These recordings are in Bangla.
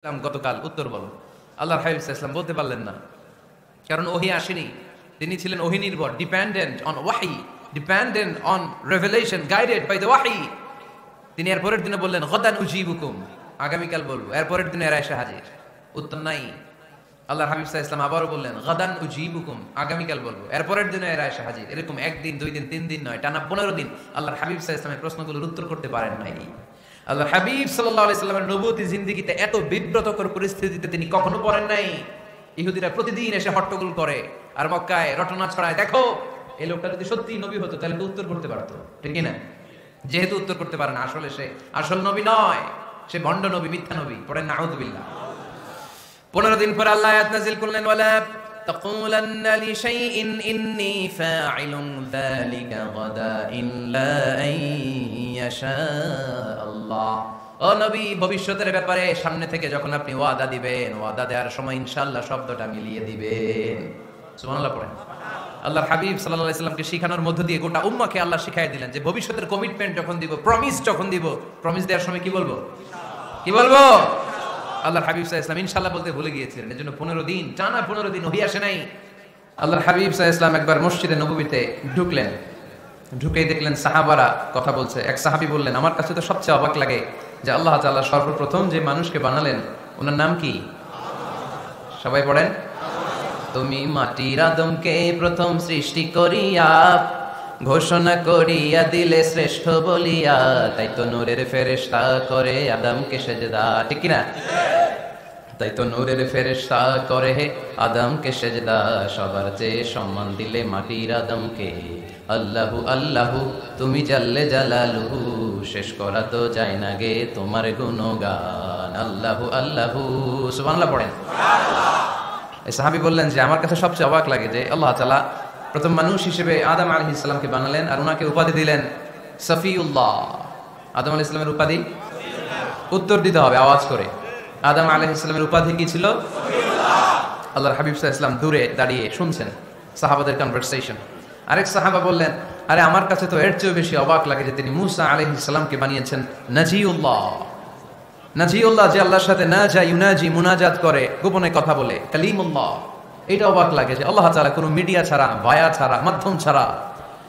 গতকাল উত্তর বলো। আল্লাহর হাবিব সাল্লাল্লাহু আলাইহি ওয়াসাল্লাম বলতে পারলেন না, কারণ ওহী আসেনি। তিনি ছিলেন ওহী নির্ভর, ডিপেন্ডেন্ট অন ওয়াহি, dependent on revelation, guided by the ওয়াহি। তিনি এর পরের দিনে বললেন গাদান উজিবুকুম, আগামীকাল বলবো। এর পরের দিনে এরা এসে হাজির, উত্তর নাই। আল্লাহর হাবিব সাল্লাল্লাহু আলাইহি ওয়াসাল্লাম আবারও বললেন গাদান উজিবুকুম, আগামীকাল বলবো। এর পরের দিনে এরা এসে হাজির। এরকম একদিন, দুই দিন, তিন দিন নয়, টানা 15 দিন আল্লাহর হাবিব সাল্লাল্লাহু আলাইহি ওয়াসাল্লামের প্রশ্নগুলোর উত্তর করতে পারেন নাই। আল্লাহর হাবিব সাল্লাল্লাহু আলাইহি ওয়াসাল্লামের নবুয়তী জিন্দেগিতে এত বিব্রতকর পরিস্থিতিতে তিনি কখনো পড়েন নাই। ইহুদিরা প্রতিদিন এসে হট্টগোল করে আর মক্কায় রটনা ছড়ায়, দেখো এই লোকটা যদি সত্যি নবী হতো তাহলে তো উত্তর করতে পারতো, ঠিক না? যেহেতু উত্তর করতে পারে না, আসলে সে আসল নবী নয়, সে ভণ্ড নবী, মিথ্যা নবী। পড়েন নাউযুবিল্লাহ। 15 দিন পর আল্লাহ আয়াত নাযিল করলেন, ওয়ালা তাকুলান্না লিশাইইন ইন্নী ফাইলুন যালিকা গাদা ইল্লা আইয়াশা আল্লাহ। ও নবী, ভবিষ্যতের ব্যাপারে সামনে থেকে যখন আপনি ওয়াদা দিবেন, ওয়াদা দেওয়ার সময় ইনশাআল্লাহ শব্দটা মিলিয়ে দিবেন। সুবহানাল্লাহ পড়েন। আল্লাহর হাবিব সাল্লাল্লাহু আলাইহি ওয়াসাল্লামকে শিখানোর মধ্য দিয়ে গোটা উম্মাহকে আল্লাহ শিখাইয়া দিলেন যে ভবিষ্যতের কমিটমেন্ট যখন দিব, প্রমিস যখন দিব, প্রমিস দেওয়ার সময় কি বলবো? কি বলবো? আল্লাহর হাবিব সাল্লাল্লাহু আলাইহি ওয়াসাল্লাম ইনশাআল্লাহ বলতে ভুলে গিয়েছিলেন। এজন্য 15 দিন, টানা 15 দিন ওহী আসে নাই। আল্লাহর হাবিব সাল্লাল্লাহু আলাইহি ওয়াসাল্লাম একবার মসজিদে নববীতে ঢুকলেন, ঢুকেই দেখলেন সাহাবারা কথা বলছে। এক সাহাবী বললেন, আমার কাছে তো সবচেয়ে অবাক লাগে যে আল্লাহ তাআলা সর্বপ্রথম যে মানুষকে বানালেন ওনার নাম কি? সবাই পড়েন। তুমি মাটির আদমকে প্রথম সৃষ্টি করিয়া ঘোষণা করিয়া দিলে শ্রেষ্ঠ বলিয়া, তাই তো নূরের ফেরেশতা করে আদমকে সেজদা, ঠিক কি না? তাই তো নূরের ফেরেশতা করে আদমকে সেজদা, সবার চেয়ে সম্মান দিলে মাটির আদমকে। আল্লাহু আল্লাহু তুমি জাল্লে জালালুহু, শেষ করা তো যায় না গে তোমার গুণগান। আল্লাহু আল্লাহু, সুবহানাল্লাহ পড়েন। এই সাহাবী বললেন যে আমার কাছে সবচেয়ে অবাক লাগে যে আল্লাহ তাআলা প্রথম মানুষ হিসেবে আদম আলাইহিস সালামকে বানালেন আর ওনাকে উপাধি দিলেন সফিউল্লাহ। আদম আলাইহিস সালামের উপাধি উত্তর দিতে হবে আওয়াজ করে। আদম আলাইহিস সালামের উপাধি কি ছিল? সফিউল্লাহ। আল্লাহর হাবিব সাল্লাল্লাহু আলাইহি ওয়াসাল্লাম দূরে দাঁড়িয়ে শুনছেন সাহাবাদের কনভারসেশন। আরেক সাহাবা বললেন, আরে আমার কাছে তো এর চেয়েও বেশি অবাক লাগে যে তিনি মূসা আলাইহিস সালামকে বানিয়েছেন নাজিউল্লাহ। নাজিউল্লাহ যে আল্লাহর সাথে নাজা ইউনাজি মুনাজাত করে, গোপনে কথা বলে, কালিমুল্লাহ। এটা অবাক লাগে যে আল্লাহ তাআলা কোনো মিডিয়া ছাড়া, ভায়া ছাড়া, মাধ্যম ছাড়া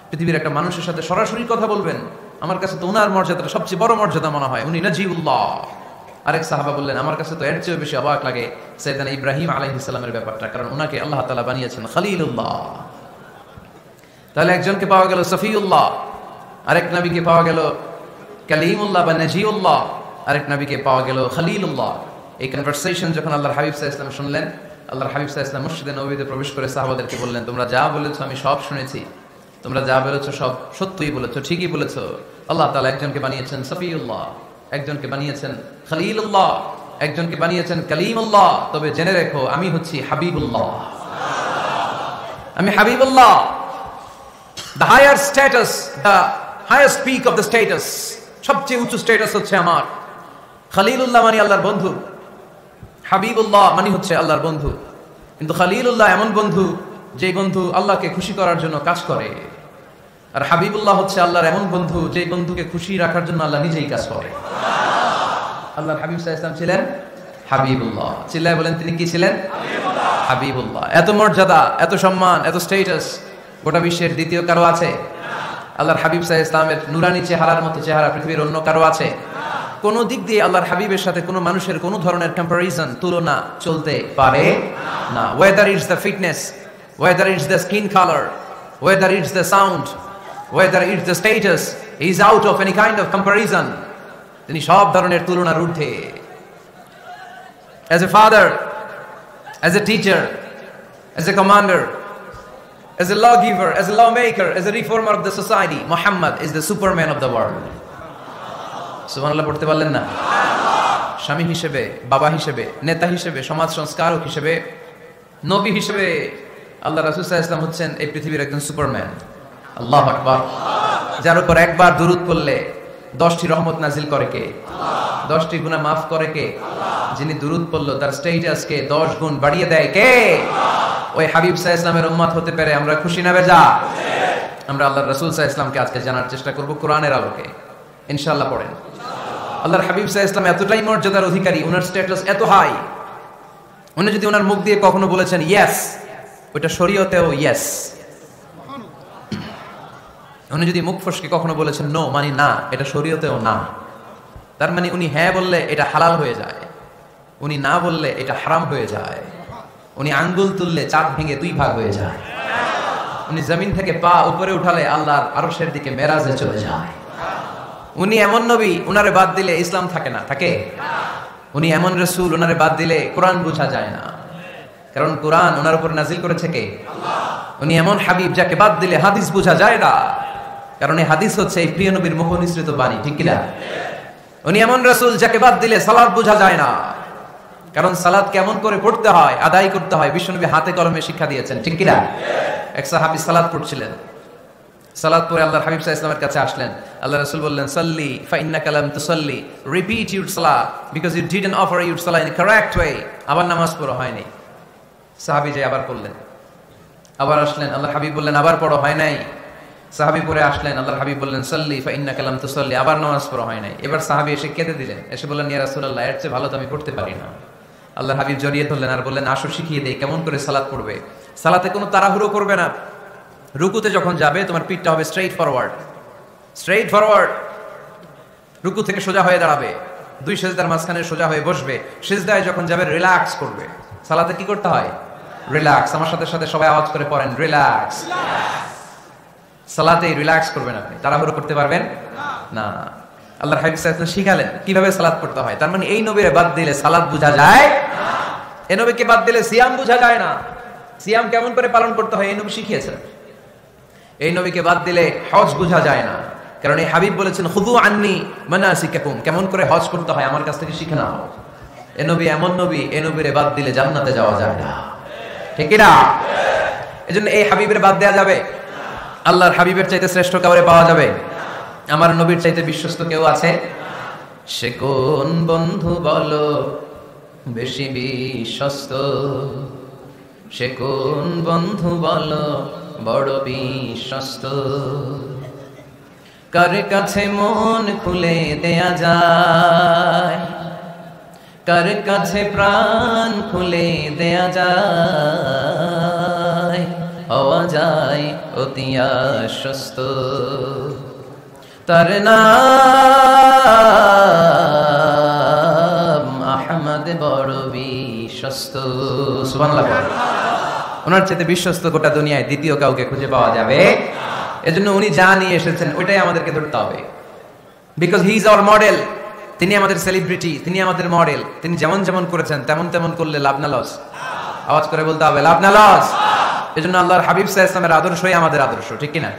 পৃথিবীর একটা মানুষের সাথে সরাসরি কথা বলবেন। আমার কাছে তো ওনার মর্যাদাটা সবচেয়ে বড় মর্যাদা মনে হয়, উনি নাজিউল্লাহ। আরেক সাহাবা বললেন, আমার কাছে তো এর চেয়েও বেশি অবাক লাগে সাইয়েদনা ইব্রাহিম আলাইহিস সালামের ব্যাপারটা, কারণ ওনাকে আল্লাহ তাআলা বানিয়েছেন খলিলুল্লাহ। তাহলে একজনকে পাওয়া গেল সফিউল্লাহ, আরেক নবীকে পাওয়া গেল কালিমুল্লাহ বা নাজিউল্লাহ, আরেক নবীকে পাওয়া গেল খলিলুল্লাহ। এই কনভারসেশন যখন আল্লাহর হাবিব সাল্লাল্লাহু আলাইহি ওয়াসাল্লাম শুনলেন, আল্লাহর হাবিব সাল্লাল্লাহু আলাইহি ওয়াসাল্লাম মসজিদে নববীতে প্রবেশ করে সাহাবাদেরকে বললেন, তোমরা যা বলেছো আমি সব শুনেছি, তোমরা যা বলেছো সব সত্যই বলেছো, ঠিকই বলেছো। আল্লাহ তাআলা একজনকে বানিয়েছেন সফিউল্লাহ, একজনকে বানিয়েছেন খলিলুল্লাহ, একজনকে বানিয়েছেন কালিমুল্লাহ। তবে জেনে রেখো আমি হচ্ছি হাবিবুল্লাহ, আমি Habibullah. The higher status, the highest peak of the status, সবচেয়ে উঁচু স্ট্যাটাস হচ্ছে আমার। খলিলুল্লাহ মানে আল্লাহর বন্ধু, হাবিবুল্লাহ মানে হচ্ছে আল্লাহর বন্ধু। কিন্তু খলিলুল্লাহ এমন বন্ধু যে বন্ধু আল্লাহকে খুশি করার জন্য কাজ করে, আর হাবিবুল্লাহ হচ্ছে আল্লাহর এমন বন্ধু যে বন্ধুকে খুশি রাখার জন্য আল্লাহ নিজেই কাজ করে। আল্লাহর হাবিব সাল্লাল্লাহু আলাইহি ওয়াসাল্লাম ছিলেন হাবিবুল্লাহ। চিল্লায় বলেন, তিনি কি ছিলেন? হাবিবুল্লাহ। এত মর্যাদা, এত সম্মান, এত স্ট্যাটাস গোটা বিশ্বের দ্বিতীয় কারো আছে? আল্লাহর হাবিব সাল্লাল্লাহু আলাইহি ওয়াসাল্লামের নুরানি চেহারার মতো চেহারা পৃথিবীর অন্য কারো আছে? কোন দিক দিয়ে আল্লাহর হাবিবের সাথে কোন মানুষের কোন ধরনের কম্পারিজন, তুলনা চলতে পারে না। Whether it's the fitness, whether it's the skin colour, whether it's the sound, whether it's the status, he is out of any kind of comparison. তিনি সব ধরনের তুলনার ঊর্ধ্বে। As a father, as a teacher, as a commander, as a lawgiver, as a lawmaker, as a reformer of the society, Muhammad is the superman of the world. সুবহানাল্লাহ পড়তে পারলেন না? স্বামী হিসেবে, বাবা হিসেবে, নেতা হিসেবে, সমাজ সংস্কারক হিসেবে, নবী হিসেবে আল্লাহ রাসূল সাল্লাল্লাহু আলাইহি ওয়াসাল্লাম হচ্ছেন এই পৃথিবীর একজন সুপারম্যান। আল্লাহু আকবার। যার উপর একবার দুরূদ পড়লে 10টি রহমত নাজিল করে কে? 10টি গুনাহ মাফ করে কে? যিনি দুরূদ পড়লো তার স্ট্যাটাসকে 10 গুণ বাড়িয়ে দেয় কে? ওই হাবিব সাল্লাল্লাহু আলাইহি ওয়াসাল্লামের উম্মত হতে পেরে আমরা খুশি না বেজা? আমরা আল্লাহর রাসূল সাল্লাল্লাহু আলাইহি ওয়াসাল্লামকে আজকে জানার চেষ্টা করব কোরআনের আলোকে, ইনশাআল্লাহ। পড়েন। আল্লাহর হাবিব সাল্লাল্লাহু আলাইহি ওয়াসাল্লাম এতটাই মর্যাদার অধিকারী, ওনার স্ট্যাটাস এত হাই, উনি যদি ওনার মুখ দিয়ে কখনো বলেছেন ইয়েস, ওটা শরীয়তেও ইয়েস। উনি যদি মুখ ফসকে কখনো বলেছেন নো, মানে না, এটা শরীয়তেও না। তার মানে উনি হ্যাঁ বললে এটা হালাল হয়ে যায়, উনি না বললে এটা হারাম হয়ে যায়। উনি আঙ্গুল তুললে চাঁদ ভেঙে 2 ভাগ হয়ে যায়। উনি জমিন থেকে পা উপরে উঠালে আল্লাহর আরশের দিকে মেরাজে চলে যায়। উনি এমন নবী, উনারে বাদ দিলে ইসলাম থাকে না, থাকে? উনি এমন রাসূল, উনারে বাদ দিলে কোরআন বোঝা যায় না, কারণ কোরআন ওনার উপর নাজিল করেছে কে? আল্লাহ। উনি এমন হাবিব যাকে বাদ দিলে হাদিস বোঝা যায় না, কারণ এই হাদিস হচ্ছে এই প্রিয় নবীর মুখনিসৃত বাণী, ঠিক কি না? উনি এমন রাসূল যাকে বাদ দিলে সালাত বোঝা যায় না, কারণ সালাত কেমন করে পড়তে হয়, আদায় করতে হয়, বিশ্বনবী হাতে কলমে শিক্ষা দিয়েছেন, ঠিক কি না? এক সাহাবী সালাত পড়ছিলেন, সালাত পড়ে আল্লাহর হাবিব সাল্লাল্লাহু আলাইহি ওয়াসাল্লামের কাছে আসলেন। আল্লাহ রাসূল বললেন, সাল্লি ফা ইন্নাকা লাম তুসাল্লি, রিপিট ইউর সালাত because you didn't offer your সালাত ইন দ্য কারেক্ট ওয়ে। আবার নামাজ পড়া হয়নি। সাহাবী যে আবার পড়লেন, আবার আসলেন, আল্লাহর হাবিব বললেন আবার পড়া হয় নাই। সাহাবী পড়ে আসলেন, আল্লাহর হাবিব বললেন সাল্লি ফা ইন্নাকা লাম তুসাল্লি, আবার নামাজ পড়া হয় নাই। এবার সাহাবী এসে কেঁদে দিলেন, এসে বললেন ইয়া রাসূলুল্লাহ, এর চেয়ে ভালো তো আমি পড়তে পারি না। আল্লাহর হাবিব জড়িয়ে ধরলেন আর বললেন আসো শিখিয়ে দেই কেমন করে সালাত পড়বে। সালাতে কোনো তাড়াহুড়ো করবে না। রুকুতে যখন যাবে তোমার পিঠটা হবে স্ট্রেইট ফরওয়ার্ড, স্ট্রেইট ফরওয়ার্ড। রুকু থেকে সোজা হয়ে দাঁড়াবে, 2 সিজদার মাঝখানে সোজা হয়ে বসবে। সিজদায় যখন যাবে রিল্যাক্স করবে। সালাতে কি করতে হয়? রিল্যাক্স। আমার সাথে সাথে সবাই আওয়াজ করে পড়েন রিল্যাক্স। সালাতে রিল্যাক্স করবেন আপনি, তাড়াহুড়ো করতে পারবেন না। আল্লাহর হাবিব সাল্লাল্লাহু আলাইহি ওয়াসাল্লাম শিখালেন কিভাবে সালাত পড়তে হয়। তার মানে এই নবীরে বাদ দিলে সালাত বোঝা যায় না, এই নবীকে বাদ দিলে সিয়াম বোঝা যায় না। সিয়াম কেমন করে পালন করতে হয় এই নবী শিখিয়েছেন। এই নবীকে বাদ দিলে হজ বোঝা যায় না, কারণ এই হাবিব বলেছেন খুযু আন্নী মানাসিকাকুম, কেমন করে হজ করতে হয় আমার কাছ থেকে শিখে নাও। এই নবী এমন নবী, এই নবীরে বাদ দিলে জান্নাতে যাওয়া যায় না, ঠিক কি না? এজন্য এই হাবিবের বাদ দেয়া যাবে? আল্লাহর হাবিবের চাইতে শ্রেষ্ঠ কাউরে পাওয়া যাবে? আমার নবীর চাইতে বিশ্বস্ত কেউ আছে? সে কোন বন্ধু বলো বেশি বিশ্বস্ত, সে কোন বন্ধু বলো বড় বিশ্বস্ত, কার কাছে মন খুলে দেয়া যায়, কার কাছে প্রাণ খুলে দেয়া যায়, হওয়া যায় অতি আশ্বস্ত, তার নাম আহমদ বড় বিশ্বস্ত। সুবহানাল্লাহ। ওনার চাইতে বিশ্বস্ত গোটা দুনিয়ায় দ্বিতীয় কাউকে খুঁজে পাওয়া যাবে? এজন্য উনি যা নিয়ে এসেছেন ওইটাই আমাদেরকে ধরতে হবে, because he is our model. তিনি আমাদের সেলিব্রিটি, তিনি আমাদের মডেল। তিনি যেমন যেমন করেছেন তেমন তেমন করলে লাভ না লস? আওয়াজ করে বলতে হবে লাভ না লস? এজন্য আল্লাহর হাবিব সাল্লাল্লাহু আলাইহি ওয়াসাল্লামের আদর্শই আমাদের আদর্শ, ঠিক কি না?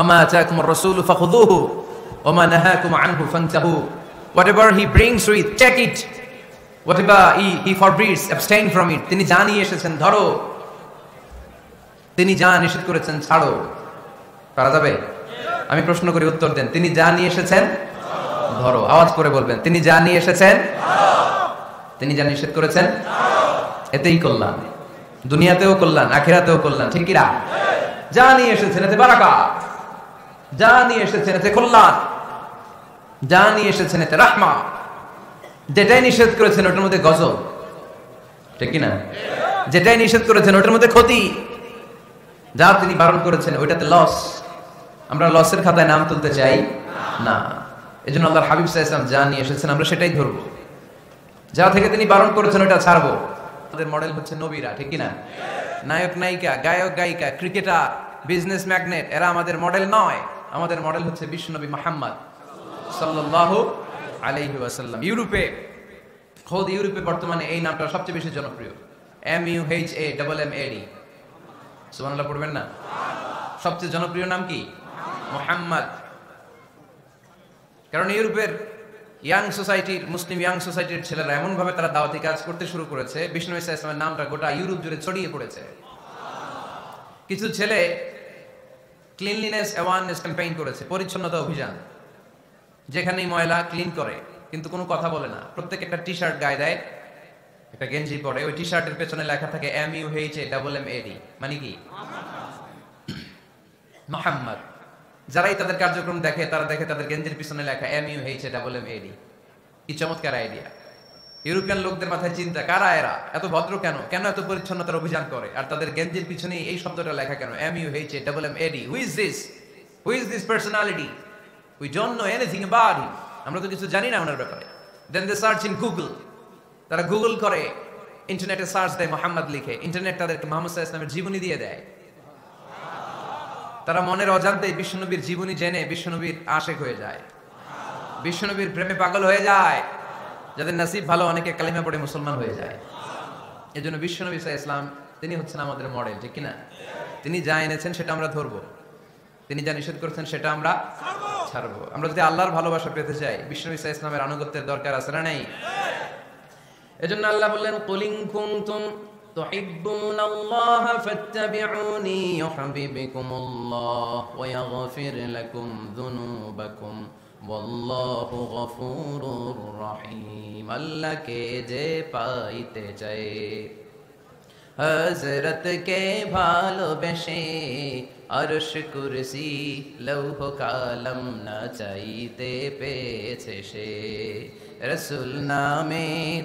আমা আতাকুমুর রাসূলু ফাখুযুহু ওয়া মা নাহাকুম আনহু ফান্তাহু, whatever he brings with take it, whatever he forbids abstain from it। তিনি যা নিয়ে এসেছেন ধরো, তিনি যা নিষেধ করেছেন ছাড়ো। পারা যাবে? আমি প্রশ্ন করি উত্তর দেন। তিনি যা নিয়ে এসেছেন ধরো। আওয়াজ করে বলবেন তিনি যা নিয়ে এসেছেন, তিনি যা নিষেধ করেছেন এতেই কল্যাণ, দুনিয়াতেও কল্যাণ আখিরাতেও কল্যাণ, ঠিক কি না? যা নিয়ে এসেছেন এতে বারাকাত, যা নিয়ে এসেছেন এতে কল্যাণ, যা নিয়ে এসেছেন এতে রাহমা, যেটাই নিষেধ করেছেন ওটার মধ্যে গজব, ঠিক কি না? যেটাই নিষেধ করেছেন ওটার মধ্যে ক্ষতি, যা তিনি বারণ করেছেন ওইটাতে লস। আমরা লসের খাতায় নাম তুলতে চাই না। এজন্য আল্লাহর হাবিব সাল্লাল্লাহু আলাইহি ওয়াসাল্লাম যা নিয়ে এসেছেন আমরা সেটাই ধরবো, যা থেকে তিনি বারণ করেছেন ওটা ছাড়বো। আমাদের মডেল হচ্ছে নবীরা, ঠিক কি না? নায়ক নায়িকা, গায়ক গায়িকা, ক্রিকেটার, বিজনেস ম্যাগনেট এরা আমাদের মডেল নয়। আমাদের মডেল হচ্ছে বিশ্বনবী মুহাম্মদ সাল্লাল্লাহু আলাইহি ওয়াসাল্লাম। খোদ ইউরোপে বর্তমানে এই নামটা সবচেয়ে বেশি জনপ্রিয়, MUHAMMAD। সুবহানাল্লাহ পড়বেন না? সবচেয়ে জনপ্রিয় নাম কি? মুহাম্মদ। কারণ ইউরোপের ইয়াং সোসাইটির, মুসলিম ইয়াং সোসাইটির ছেলেরা এমন ভাবে তারা দাওয়াতি কাজ করতে শুরু করেছে, বিষ্ণু ইসা ইসলামের নামটা গোটা ইউরোপ জুড়ে ছড়িয়ে পড়েছে। কিছু ছেলে ক্লিনলিনেস অ্যাওয়ারনেস ক্যাম্পেইন করেছে, পরিচ্ছন্নতা অভিযান, যেখানেই ময়লা ক্লিন করে, কিন্তু কোনো কথা বলে না। প্রত্যেক একটা টি শার্ট গায়ে দেয়, একটা গেঞ্জি পরে, ওই টি শার্টের পেছনে লেখা থাকে MUHAMMAD, মানে কি? মুহাম্মদ। যারাই তাদের কার্যক্রম দেখে তারা দেখে তাদের গেঞ্জির পিছনে লেখা MUHAMMAD। কি চমৎকার আইডিয়া! ইউরোপিয়ান লোকদের মাথায় চিন্তা, কারা এরা, এত ভদ্র কেন, কেন এত পরিচ্ছন্নতার অভিযান করে, আর তাদের গেঞ্জির পিছনে এই শব্দটা লেখা কেন, MUHAMMAD। Who is this personality? We don't know anything about him. আমরা তো কিছু জানি না ওনার ব্যাপারে। দেন দে সার্চ ইন গুগল। তারা গুগল করে, ইন্টারনেটে সার্চ দেয় মোহাম্মদ লিখে, ইন্টারনেট তাদেরকে মুহাম্মদ সাল্লাল্লাহু আলাইহি ওয়াসাল্লামের জীবনী দিয়ে দেয়। তারা মনের অজান্তেই বিশ্বনবীর জীবনী জেনে বিশ্বনবীর আশেক হয়ে যায়, বিশ্বনবীর প্রেমে পাগল হয়ে যায়। যাদের নসিব ভালো, অনেকে কালিমা পড়ে মুসলমান হয়ে যায়। এজন্য বিশ্বনবী সাল্লাল্লাহু আলাইহি ওয়াসাল্লাম তিনি হচ্ছেন আমাদের মডেল, ঠিক কিনা? তিনি যা এনেছেন সেটা আমরা ধরবো, তিনি যা নিষেধ করেছেন সেটা আমরা ছাড়বো। আমরা যদি আল্লাহর ভালোবাসা পেতে চাই, বিশ্বনবী সাল্লাল্লাহু আলাইহি ওয়াসাল্লামের আনুগত্যের দরকার আছে না নাই? এজন্য আল্লাহ বললেন, কুল ইন কুনতুম তুহিব্বুনাল্লাহা ফাত্তাবিউনি ইউহিব্বুকুমুল্লাহ ওয়া ইয়াগফির লাকুম যুনুবাকুম ওয়াল্লাহু গফুরুর রহিম। আল্লাহকে যে পাইতে চায়, হযরতকে ভালোবেসে আরশ কুরসি লৌহ কালাম না চাইতে পেয়েছে সে। রাসূল নামের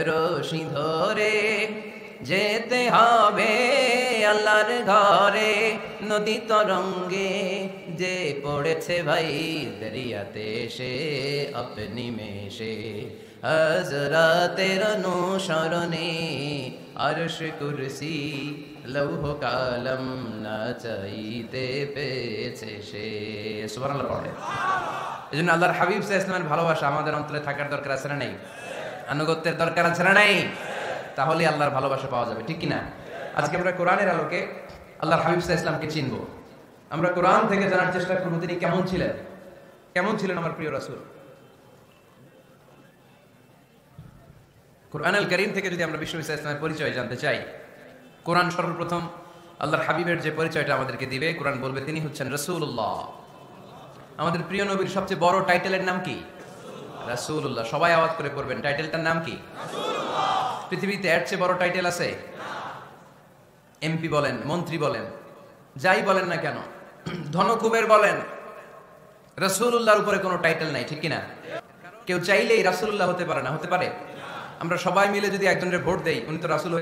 রশি ধরে যেতে হবে আল্লাহর ঘরে। নদী তরঙ্গে যে পড়েছে ভাই দরিয়াতে সে আপনি মেশে। হযরতের অনুসরণে আরশ কুরসি লৌহ কালাম না চাইতে পেয়েছে সে। সুবহানাল্লাহ পড়ে। এজন্য আল্লাহর হাবিব সাল্লাল্লাহু আলাইহি ওয়াসাল্লামের ভালোবাসা আমাদের অন্তরে থাকার দরকার আছে না নাই? আনুগত্যের দরকার আছে না নাই? তাহলে আল্লাহর ভালোবাসা পাওয়া যাবে, ঠিক কিনা? আজকে আমরা কোরআনের আলোকে আল্লাহর হাবিব সাল্লাল্লাহু আলাইহি ওয়াসাল্লামকে চিনব। আমরা কোরআন থেকে জানার চেষ্টা করব তিনি কেমন ছিলেন, কেমন ছিলেন আমার প্রিয় রাসূল। কোরআনুল কারীম থেকে যদি আমরা বিশ্বনবী সাল্লাল্লাহু আলাইহি ওয়াসাল্লামের পরিচয় জানতে চাই, কোরআন সর্বপ্রথম আল্লাহর হাবিবের যে পরিচয়টা আমাদেরকে দিবে, কোরআন বলবে তিনি হচ্ছেন রাসূলুল্লাহ। আমাদের প্রিয় নবীর সবচেয়ে বড় টাইটেলের নাম কি? রাসূলুল্লাহ। সবাই আওয়াজ করে পড়বেন, টাইটেলটার নাম কি? রাসূলুল্লাহ। পৃথিবীতে এর চেয়ে বড় টাইটেল আছে? এমপি বলেন, মন্ত্রী বলেন, যাই বলেন না কেন, ধনকুবের বলেন, রাসূলুল্লাহর উপরে কোনো টাইটেল নাই, ঠিক কিনা? কেউ চাইলেই রাসূলুল্লাহ হতে পারে না, হতে পারে? আমরা সবাই মিলে যদি একজনের ভোট দেই, উনি তো রাসূল